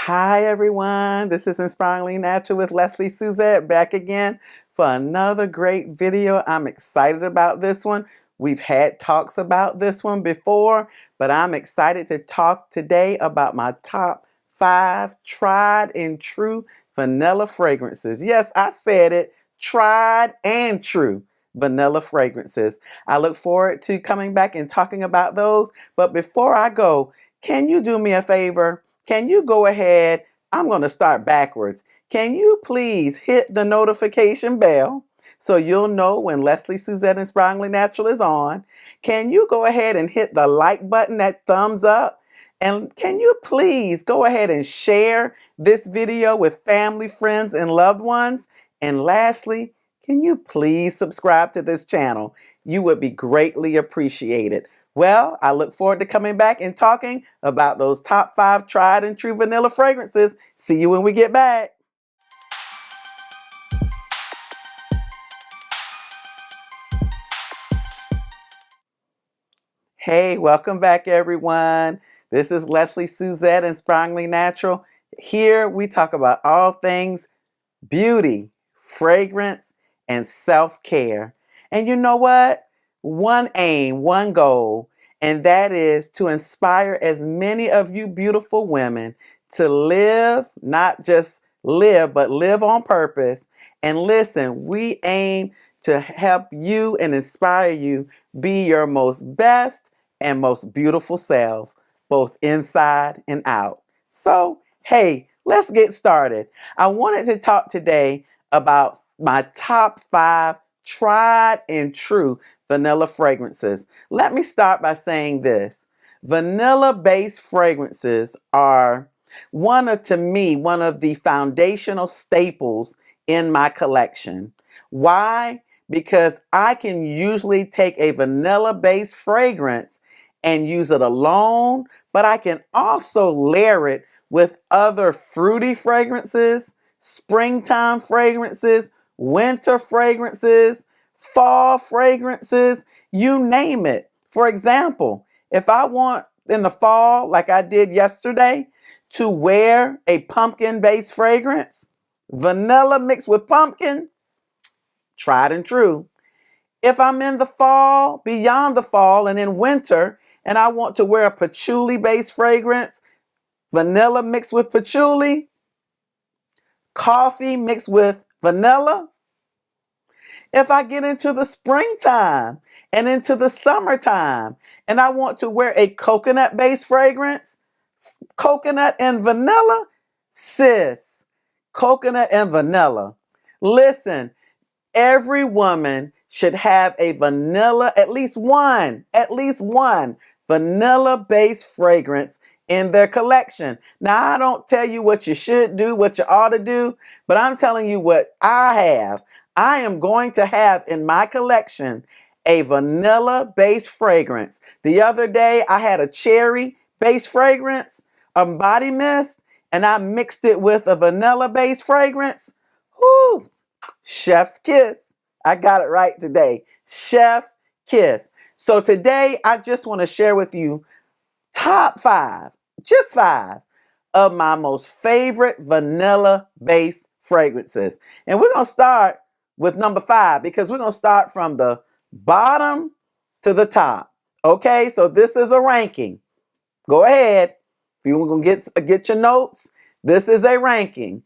Hi everyone, this is Inspiringly Natural with Lesley Suzette back again for another great video. I'm excited about this one. We've had talks about this one before, but I'm excited to talk today about my top 5 tried and true vanilla fragrances. Yes, I said it, tried and true vanilla fragrances. I look forward to coming back and talking about those, but before I go, can you do me a favor? Can you go ahead? I'm going to start backwards. Can you please hit the notification bell so you'll know when Lesley Suzette Inspiringly Natural is on? Can you go ahead and hit the like button, that thumbs up? And can you please go ahead and share this video with family, friends, and loved ones? And lastly, can you please subscribe to this channel? You would be greatly appreciated. Well, I look forward to coming back and talking about those top 5 tried and true vanilla fragrances. See you when we get back. Hey, welcome back everyone. This is Lesley Suzette, Inspiringly Natural. Here we talk about all things beauty, fragrance, and self-care. And you know what? One aim, one goal, and that is to inspire as many of you beautiful women to live, not just live, but live on purpose. And listen, we aim to help you and inspire you be your most best and most beautiful selves, both inside and out. So, hey, let's get started. I wanted to talk today about my top 5 tried and true vanilla fragrances. Let me start by saying this. Vanilla-based fragrances are to me, one of the foundational staples in my collection. Why? Because I can usually take a vanilla-based fragrance and use it alone, but I can also layer it with other fruity fragrances, springtime fragrances, winter fragrances, fall fragrances, you name it. For example, if I want in the fall, like I did yesterday, to wear a pumpkin-based fragrance, vanilla mixed with pumpkin, tried and true. If I'm in the fall, beyond the fall, and in winter, and I want to wear a patchouli-based fragrance, vanilla mixed with patchouli, coffee mixed with vanilla. If I get into the springtime and into the summertime and I want to wear a coconut-based fragrance, coconut and vanilla, sis, coconut and vanilla. Listen, every woman should have a vanilla, at least one vanilla-based fragrance in their collection. Now, I don't tell you what you should do, what you ought to do, but I'm telling you what I have. I am going to have in my collection a vanilla-based fragrance. The other day, I had a cherry-based fragrance, a body mist, and I mixed it with a vanilla-based fragrance. Whoo! Chef's kiss. I got it right today. Chef's kiss. So today, I just want to share with you top 5, just 5, of my most favorite vanilla-based fragrances. And we're going to start with number 5 because we're going to start from the bottom to the top. Okay, so this is a ranking. Go ahead. If you're going to get your notes, this is a ranking.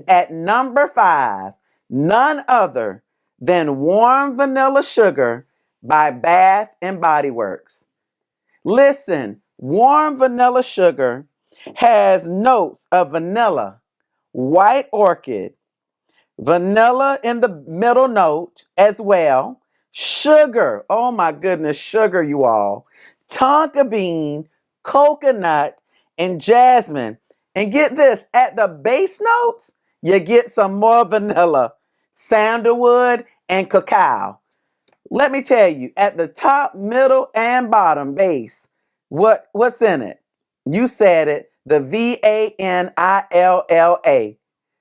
At number 5, none other than Warm Vanilla Sugar by Bath and Body Works. Listen, Warm Vanilla Sugar has notes of vanilla, white orchid, vanilla in the middle note as well, sugar, oh my goodness, sugar, you all, tonka bean, coconut, and jasmine. And get this, at the base notes, you get some more vanilla, sandalwood, and cacao. Let me tell you, at the top, middle, and bottom base, what's in it? You said it, the vanilla,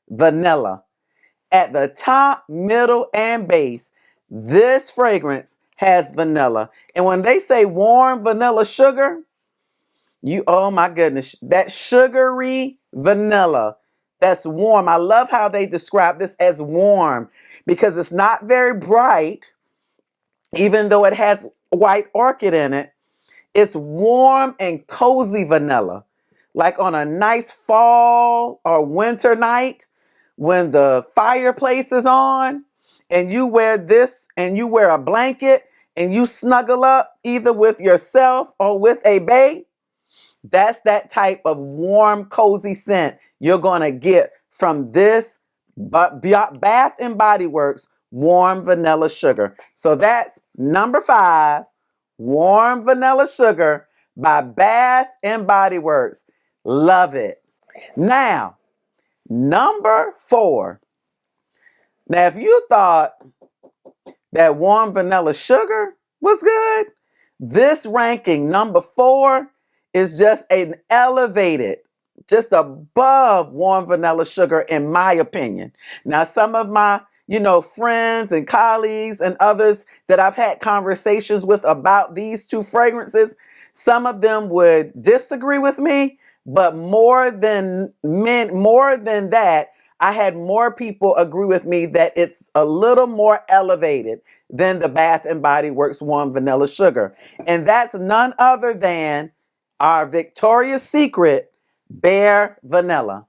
vanilla. At the top, middle, and base, this fragrance has vanilla. And when they say warm vanilla sugar, Oh my goodness, that sugary vanilla. That's warm. I love how they describe this as warm because it's not very bright, even though it has white orchid in it. It's warm and cozy vanilla. Like on a nice fall or winter night when the fireplace is on and you wear this and you wear a blanket and you snuggle up either with yourself or with a bae. That's that type of warm, cozy scent you're going to get from this Bath and Body Works warm vanilla sugar. So that's number 5, warm vanilla sugar by Bath and Body Works. Love it. Now, number 4. Now, if you thought that warm vanilla sugar was good, this ranking, number 4, is just an elevated, just above warm vanilla sugar, in my opinion. Now, some of my, friends and colleagues and others that I've had conversations with about these two fragrances, some of them would disagree with me, but more than that, I had more people agree with me that it's a little more elevated than the Bath and Body Works warm vanilla sugar. And that's none other than our Victoria's Secret Bare Vanilla.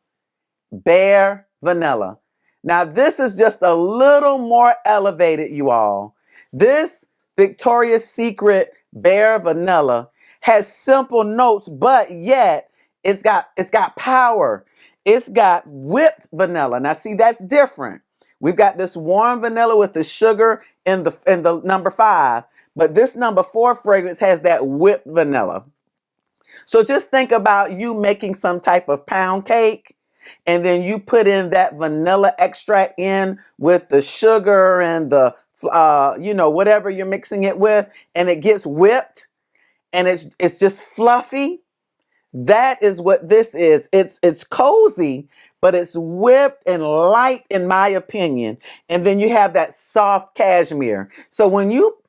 Bare Vanilla. Now this is just a little more elevated, you all. This Victoria's Secret Bare Vanilla has simple notes, but yet it's got power. It's got whipped vanilla. Now see, that's different. We've got this warm vanilla with the sugar in the number 5, but this number 4 fragrance has that whipped vanilla. So just think about you making some type of pound cake, and then you put in that vanilla extract in with the sugar and the whatever you're mixing it with, and it gets whipped, and it's just fluffy. That is what this is. It's cozy, but it's whipped and light, in my opinion. And then you have that soft cashmere. So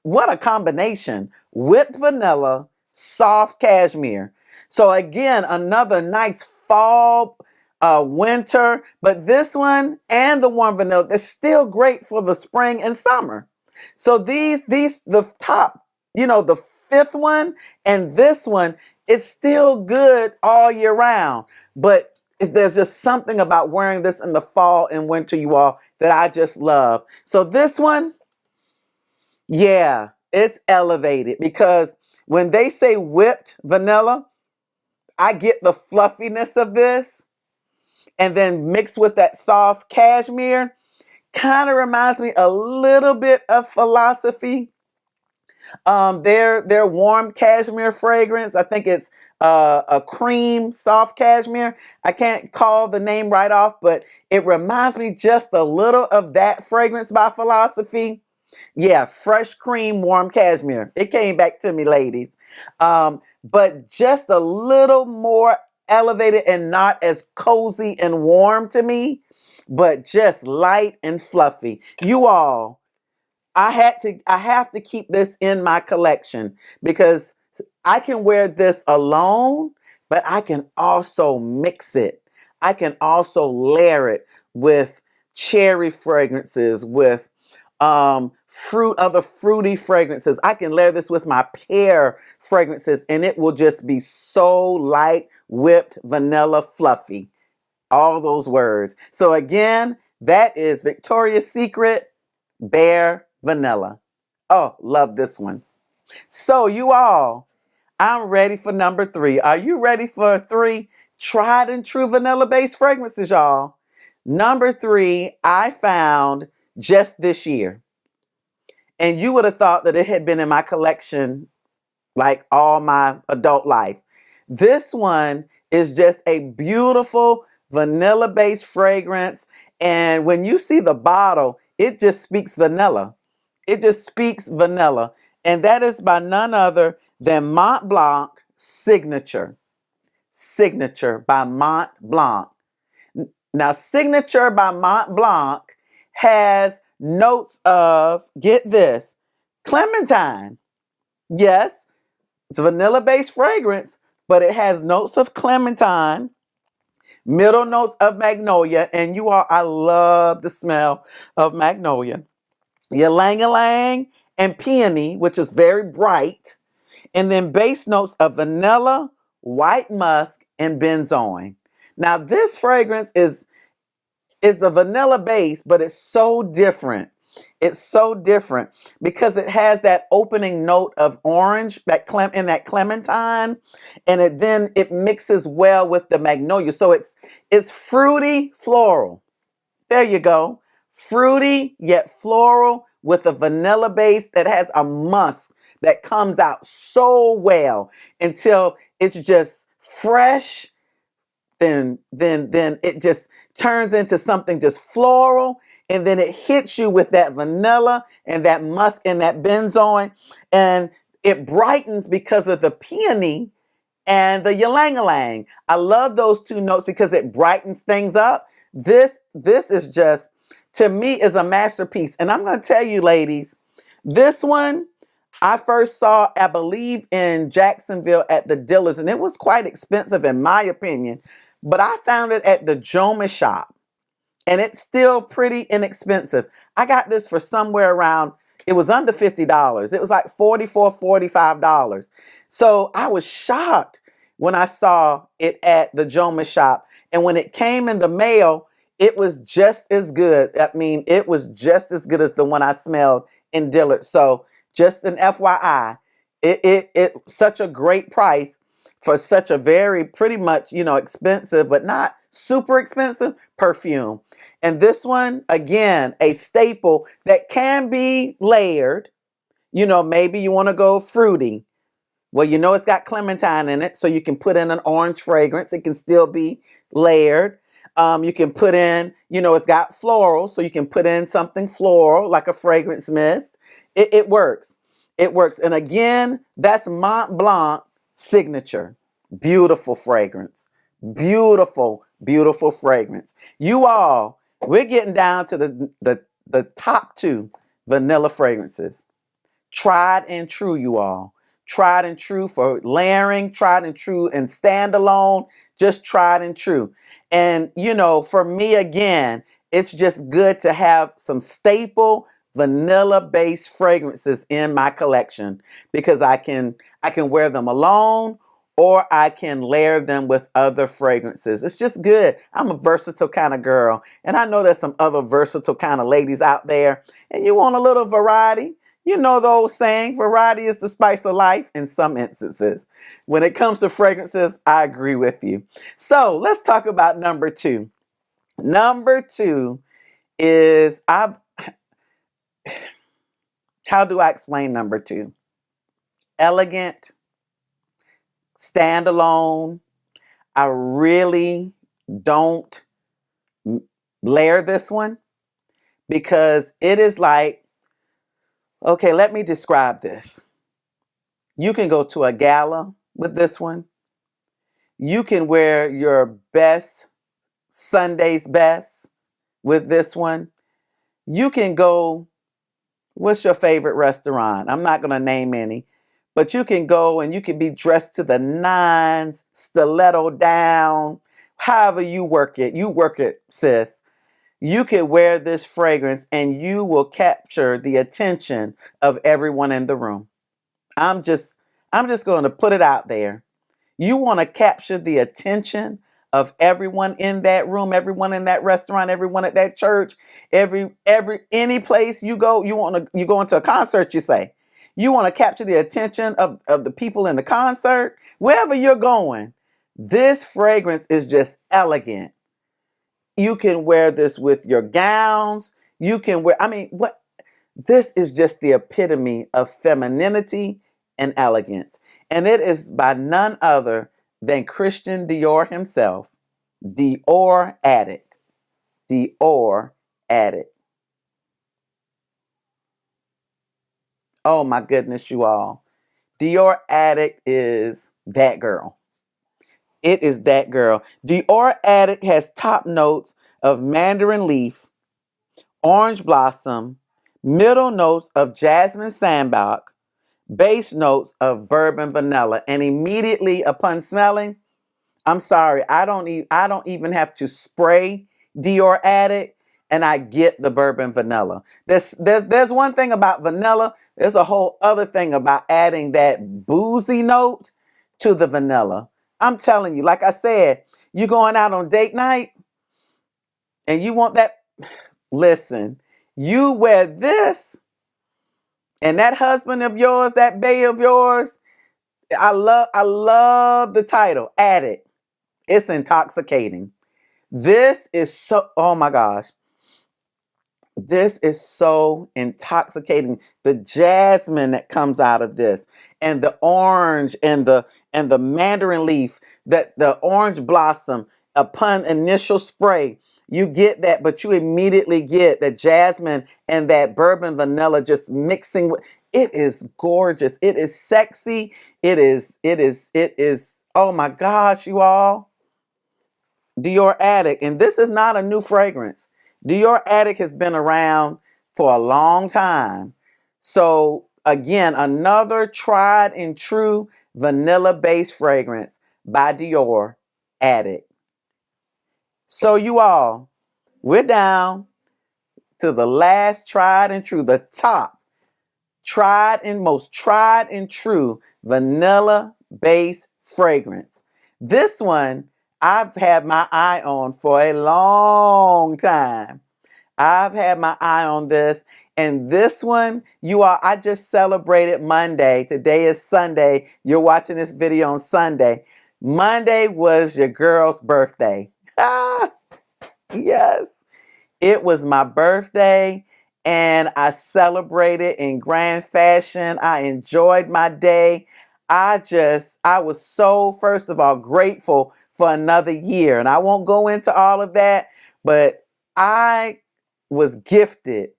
what a combination. Whipped vanilla, soft cashmere. So again, another nice fall, winter, but this one and the warm vanilla is still great for the spring and summer. So the top, the 5th one and this one, it's still good all year round, but there's just something about wearing this in the fall and winter, you all, that I just love. So this one, yeah, it's elevated because when they say whipped vanilla, I get the fluffiness of this, and then mixed with that soft cashmere, kind of reminds me a little bit of Philosophy. Their warm cashmere fragrance. I think it's a cream soft cashmere. I can't call the name right off, but it reminds me just a little of that fragrance by Philosophy. Yeah, fresh cream warm cashmere. It came back to me, ladies. But just a little more elevated and not as cozy and warm to me, but just light and fluffy. You all, I have to keep this in my collection because I can wear this alone, but I can also mix it. I can also layer it with cherry fragrances, with other fruity fragrances. I can layer this with my pear fragrances, and it will just be so light, whipped, vanilla, fluffy. All those words. So again, that is Victoria's Secret Bare Vanilla. Oh, love this one. So you all, I'm ready for number 3. Are you ready for 3 tried and true vanilla-based fragrances, y'all? Number 3, I found just this year. And you would have thought that it had been in my collection like all my adult life. This one is just a beautiful vanilla-based fragrance. And when you see the bottle, it just speaks vanilla. It just speaks vanilla. And that is by none other than Mont Blanc Signature. Signature by Mont Blanc. Now, Signature by Mont Blanc has notes of, get this, clementine. Yes, it's a vanilla-based fragrance, but it has notes of clementine, middle notes of magnolia, and you all, I love the smell of magnolia. Ylang ylang and peony, which is very bright, and then base notes of vanilla, white musk, and benzoin. Now this fragrance is a vanilla base, but it's so different. It's so different because it has that opening note of orange, that clementine, and it mixes well with the magnolia. So it's fruity floral. There you go. Fruity yet floral with a vanilla base that has a musk that comes out so well until it's just fresh. Then it just turns into something just floral, and then it hits you with that vanilla and that musk and that benzoin, and it brightens because of the peony and the ylang-ylang. I love those two notes because it brightens things up. This is just, to me, is a masterpiece. And I'm going to tell you, ladies, this one I first saw, I believe, in Jacksonville at the dealers, and it was quite expensive in my opinion. But I found it at the Joma shop, and it's still pretty inexpensive. I got this for somewhere around, it was under $50. It was like $44, $45. So I was shocked when I saw it at the Joma shop. And when it came in the mail, it was just as good. I mean, it was just as good as the one I smelled in Dillard. So just an FYI, it such a great price for such a very pretty much, expensive, but not super expensive perfume. And this one, again, a staple that can be layered. Maybe you want to go fruity. Well, it's got clementine in it, so you can put in an orange fragrance. It can still be layered. You can put in, it's got floral, so you can put in something floral like a fragrance mist. It works. It works. And again, that's Mont Blanc signature. Beautiful fragrance. Beautiful, beautiful fragrance. You all, we're getting down to the top two vanilla fragrances. Tried and true, you all. Tried and true for layering, tried and true and standalone, just tried and true. And, for me, again, it's just good to have some staple vanilla-based fragrances in my collection because I can wear them alone or I can layer them with other fragrances. It's just good. I'm a versatile kind of girl, and I know there's some other versatile kind of ladies out there, and you want a little variety. You know the old saying, variety is the spice of life in some instances. When it comes to fragrances, I agree with you. So let's talk about number two. Number two is, how do I explain number two? Elegant, standalone. I really don't layer this one because it is like, okay, let me describe this. You can go to a gala with this one. You can wear your best Sunday's best with this one. You can go, what's your favorite restaurant? I'm not going to name any, but you can go and you can be dressed to the nines, stiletto down, however you work it, sis. You can wear this fragrance and you will capture the attention of everyone in the room. I'm just going to put it out there. You want to capture the attention of everyone in that room, everyone in that restaurant, everyone at that church, any place you go, you go into a concert, you say. You want to capture the attention of the people in the concert, wherever you're going. This fragrance is just elegant. You can wear this with your gowns. You can wear, this is just the epitome of femininity and elegance. And it is by none other than Christian Dior himself, Dior Attic. Dior Attic. Oh my goodness, you all. Dior Attic is that girl. It is that girl. Dior Attic has top notes of mandarin leaf, orange blossom, middle notes of jasmine sambac, base notes of bourbon vanilla. And immediately upon smelling, I'm sorry, I don't even have to spray Dior Attic, and I get the bourbon vanilla. There's one thing about vanilla. There's a whole other thing about adding that boozy note to the vanilla. I'm telling you, like I said, you going out on date night and you want that. Listen, you wear this, and that husband of yours, that bae of yours. I love the title, Attic. It's intoxicating. This is so, oh my gosh. This is so intoxicating. The jasmine that comes out of this, and the orange, and the mandarin leaf, that the orange blossom upon initial spray. You get that, but you immediately get the jasmine and that bourbon vanilla just mixing with it. Is gorgeous. It is sexy. It is oh my gosh, you all. Dior Attic, and this is not a new fragrance. Dior Attic has been around for a long time. So again, another tried and true vanilla-based fragrance by Dior Attic. So you all, we're down to the last tried and true, the top tried and true vanilla based fragrance. This one I've had my eye on for a long time. I've had my eye on this. And this one, you all, I just celebrated Monday. Today is Sunday. You're watching this video on Sunday. Monday was your girl's birthday. Ah, yes. It was my birthday, and I celebrated in grand fashion. I enjoyed my day. I was so, first of all, grateful for another year. And I won't go into all of that, but I was gifted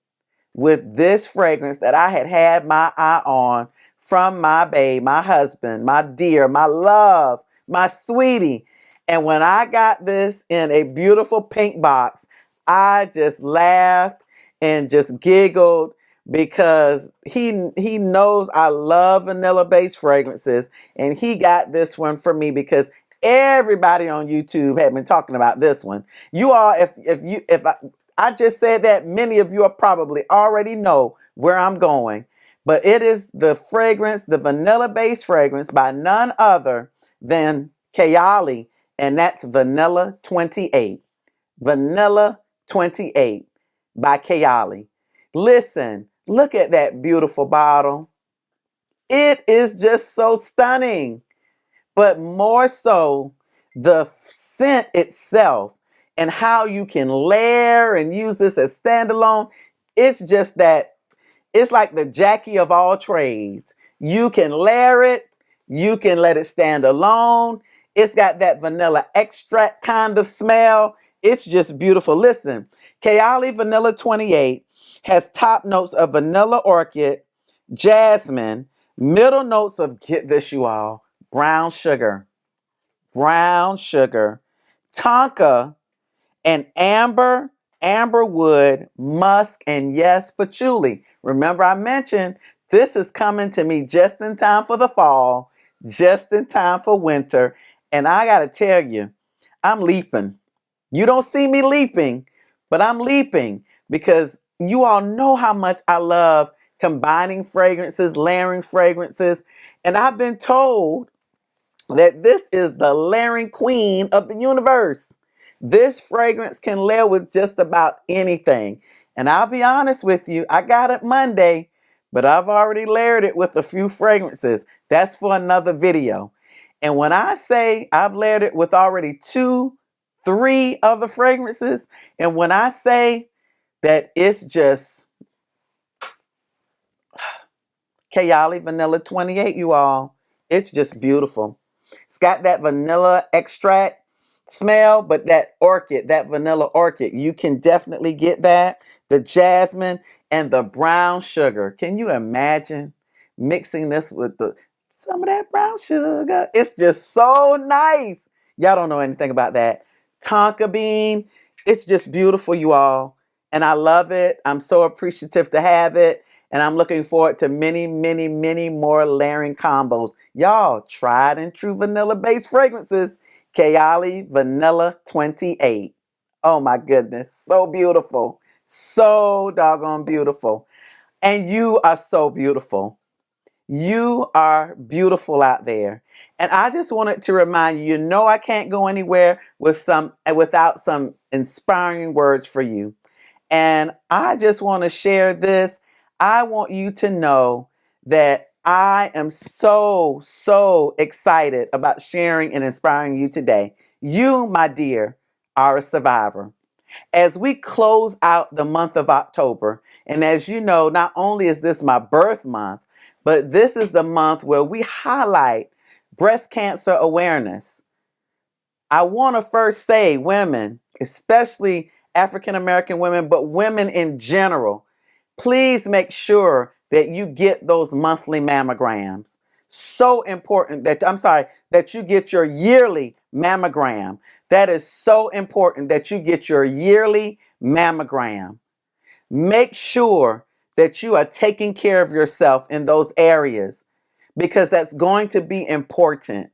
with this fragrance that I had had my eye on from my babe, my husband, my dear, my love, my sweetie. And when I got this in a beautiful pink box, I just laughed and just giggled because he knows I love vanilla based fragrances, and he got this one for me because everybody on YouTube had been talking about this one. You all, if I just said that, many of you are probably already know where I'm going. But it is the fragrance, the vanilla based fragrance by none other than Kayali, and that's Vanilla 28. Vanilla 28 by Kayali. Listen, look at that beautiful bottle. It is just so stunning. But more so, the scent itself and how you can layer and use this as standalone. It's just that it's like the Jackie of all trades. You can layer it. You can let it stand alone. It's got that vanilla extract kind of smell. It's just beautiful. Listen, Kayali Vanilla 28 has top notes of vanilla orchid, jasmine, middle notes of, get this you all, brown sugar, tonka, and amber wood, musk, and yes, patchouli. Remember I mentioned this is coming to me just in time for the fall, just in time for winter. And I got to tell you, I'm leaping. You don't see me leaping, but I'm leaping because you all know how much I love combining fragrances, layering fragrances. And I've been told that this is the layering queen of the universe. This fragrance can layer with just about anything. And I'll be honest with you, I got it Monday, but I've already layered it with a few fragrances. That's for another video. And when I say I've layered it with already 2, 3 other fragrances, and when I say that it's just Kayali Vanilla 28, you all, it's just beautiful. It's got that vanilla extract smell, but that orchid, that vanilla orchid, you can definitely get that. The jasmine and the brown sugar. Can you imagine mixing this with some of that brown sugar? It's just so nice. Y'all don't know anything about that. Tonka bean, it's just beautiful, you all. And I love it. I'm so appreciative to have it. And I'm looking forward to many, many, many more layering combos. Y'all, tried and true vanilla-based fragrances. Kayali Vanilla 28. Oh my goodness. So beautiful. So doggone beautiful. And you are so beautiful. You are beautiful out there. And I just wanted to remind you, you know I can't go anywhere without some inspiring words for you. And I just want to share this. I want you to know that I am so, so excited about sharing and inspiring you today. You, my dear, are a survivor. As we close out the month of October, and as you know, not only is this my birth month, but this is the month where we highlight breast cancer awareness. I want to first say, women, especially African American women, but women in general, please make sure that you get those monthly mammograms. So important that you get your yearly mammogram. That is so important that you get your yearly mammogram. Make sure that you are taking care of yourself in those areas because that's going to be important.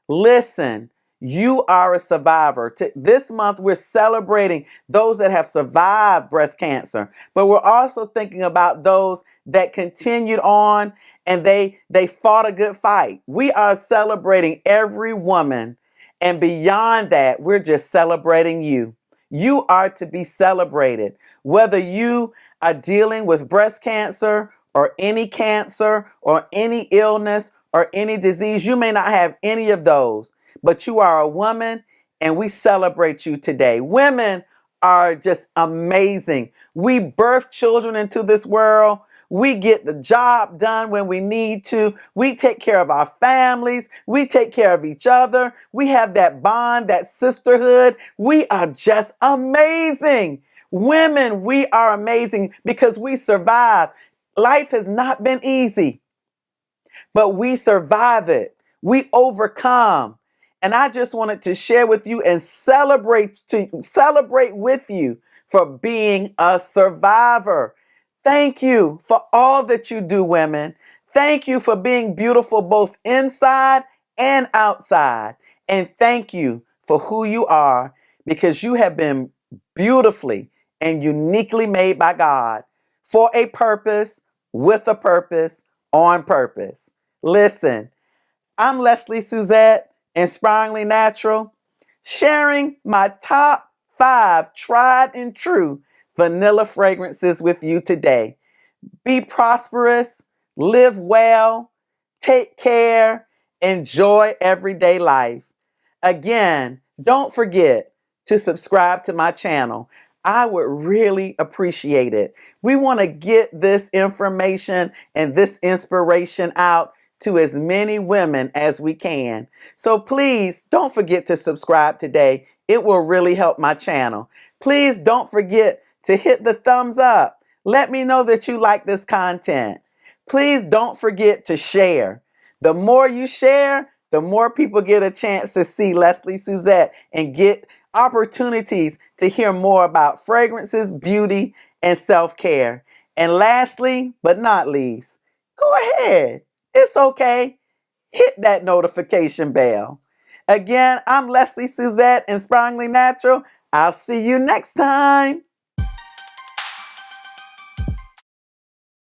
Listen, you are a survivor. This month, we're celebrating those that have survived breast cancer, but we're also thinking about those that continued on and they fought a good fight. We are celebrating every woman, and beyond that, we're just celebrating you. You are to be celebrated, whether you are dealing with breast cancer or any illness or any disease. You may not have any of those, but you are a woman and we celebrate you today. Women are just amazing. We birth children into this world. We get the job done when we need to. We take care of our families. We take care of each other. We have that bond, that sisterhood. We are just amazing. Women, we are amazing because we survive. Life has not been easy, but we survive it. We overcome. And I just wanted to share with you and celebrate with you for being a survivor. Thank you for all that you do, women. Thank you for being beautiful both inside and outside. And thank you for who you are because you have been beautifully and uniquely made by God for a purpose, with a purpose, on purpose. Listen, I'm Lesley Suzette, Inspiringly Natural, sharing my top 5 tried and true vanilla fragrances with you today. Be prosperous, live well, take care, enjoy everyday life. Again, don't forget to subscribe to my channel. I would really appreciate it. We want to get this information and this inspiration out to as many women as we can. So please don't forget to subscribe today. It will really help my channel. Please don't forget to hit the thumbs up. Let me know that you like this content. Please don't forget to share. The more you share, the more people get a chance to see Lesley Suzette and get opportunities to hear more about fragrances, beauty, and self-care. And lastly, but not least, go ahead. It's okay. Hit that notification bell. Again, I'm Lesley Suzette, Inspiringly Natural. I'll see you next time.